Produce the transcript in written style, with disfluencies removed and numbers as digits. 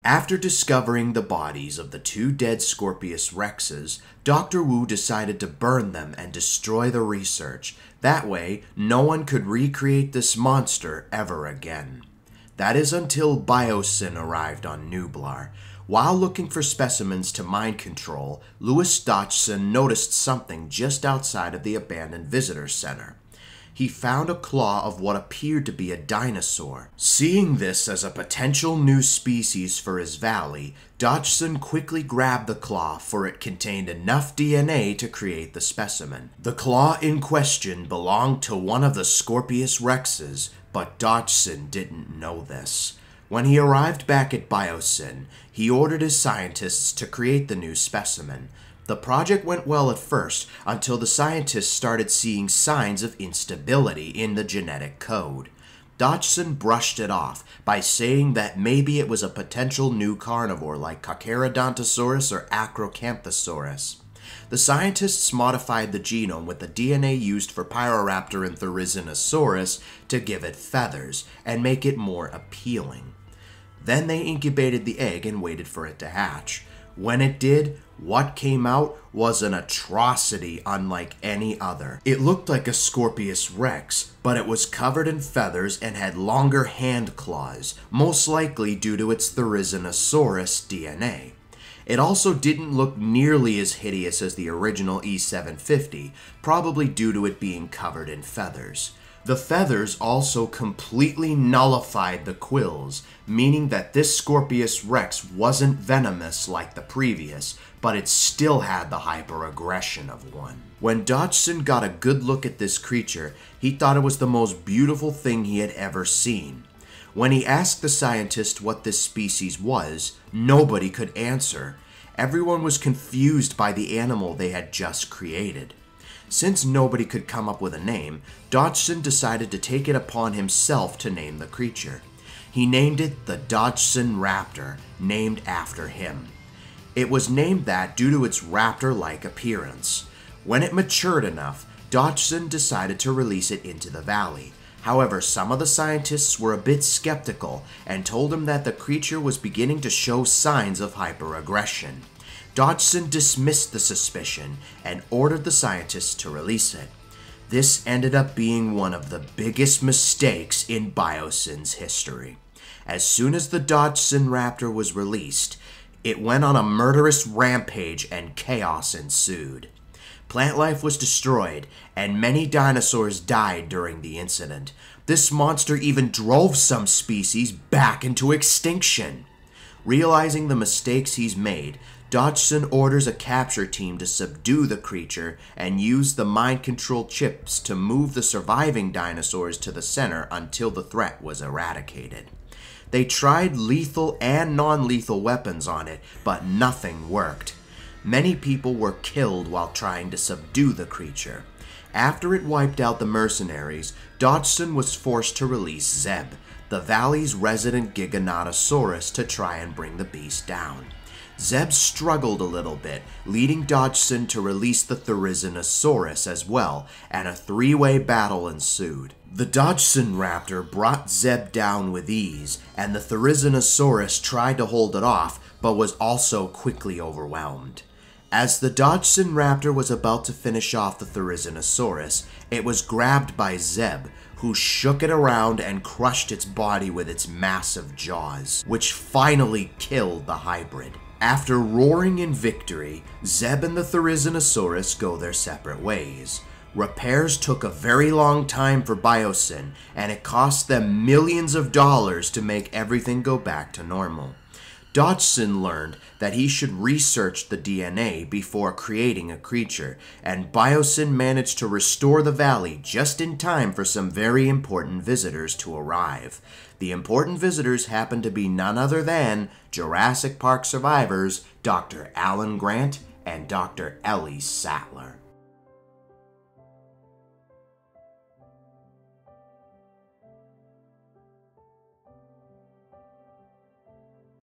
After discovering the bodies of the 2 dead Scorpios Rexes, Dr. Wu decided to burn them and destroy the research. That way, no one could recreate this monster ever again. That is until Biosyn arrived on Nublar. While looking for specimens to mind control, Louis Dodgson noticed something just outside of the abandoned visitor center. He found a claw of what appeared to be a dinosaur. Seeing this as a potential new species for his valley, Dodgson quickly grabbed the claw, for it contained enough DNA to create the specimen. The claw in question belonged to one of the Scorpios Rexes, but Dodgson didn't know this. When he arrived back at Biosyn, he ordered his scientists to create the new specimen. The project went well at first, until the scientists started seeing signs of instability in the genetic code. Dodgson brushed it off by saying that maybe it was a potential new carnivore like Carcharodontosaurus or Acrocanthosaurus. The scientists modified the genome with the DNA used for Pyroraptor and Therizinosaurus to give it feathers and make it more appealing. Then they incubated the egg and waited for it to hatch. When it did, what came out was an atrocity unlike any other. It looked like a Scorpios Rex, but it was covered in feathers and had longer hand claws, most likely due to its Therizinosaurus DNA. It also didn't look nearly as hideous as the original E750, probably due to it being covered in feathers. The feathers also completely nullified the quills, meaning that this Scorpios Rex wasn't venomous like the previous, but it still had the hyperaggression of one. When Dodgson got a good look at this creature, he thought it was the most beautiful thing he had ever seen. When he asked the scientist what this species was, nobody could answer. Everyone was confused by the animal they had just created. Since nobody could come up with a name, Dodgson decided to take it upon himself to name the creature. He named it the Dodgson Raptor, named after him. It was named that due to its raptor-like appearance. When it matured enough, Dodgson decided to release it into the valley. However, some of the scientists were a bit skeptical and told him that the creature was beginning to show signs of hyperaggression. Dodgson dismissed the suspicion and ordered the scientists to release it. This ended up being one of the biggest mistakes in Biosyn's history. As soon as the Dodgson Raptor was released, it went on a murderous rampage and chaos ensued. Plant life was destroyed, and many dinosaurs died during the incident. This monster even drove some species back into extinction. Realizing the mistakes he's made, Dodgson orders a capture team to subdue the creature and use the mind control chips to move the surviving dinosaurs to the center until the threat was eradicated. They tried lethal and non-lethal weapons on it, but nothing worked. Many people were killed while trying to subdue the creature. After it wiped out the mercenaries, Dodgson was forced to release Zeb, the valley's resident Giganotosaurus, to try and bring the beast down. Zeb struggled a little bit, leading Dodgson to release the Therizinosaurus as well, and a three-way battle ensued. The Dodgson Raptor brought Zeb down with ease, and the Therizinosaurus tried to hold it off, but was also quickly overwhelmed. As the Dodgson Raptor was about to finish off the Therizinosaurus, it was grabbed by Zeb, who shook it around and crushed its body with its massive jaws, which finally killed the hybrid. After roaring in victory, Zeb and the Therizinosaurus go their separate ways. Repairs took a very long time for Biosyn, and it cost them millions of dollars to make everything go back to normal. Dodgson learned that he should research the DNA before creating a creature, and Biosyn managed to restore the valley just in time for some very important visitors to arrive. The important visitors happened to be none other than Jurassic Park survivors Dr. Alan Grant and Dr. Ellie Sattler.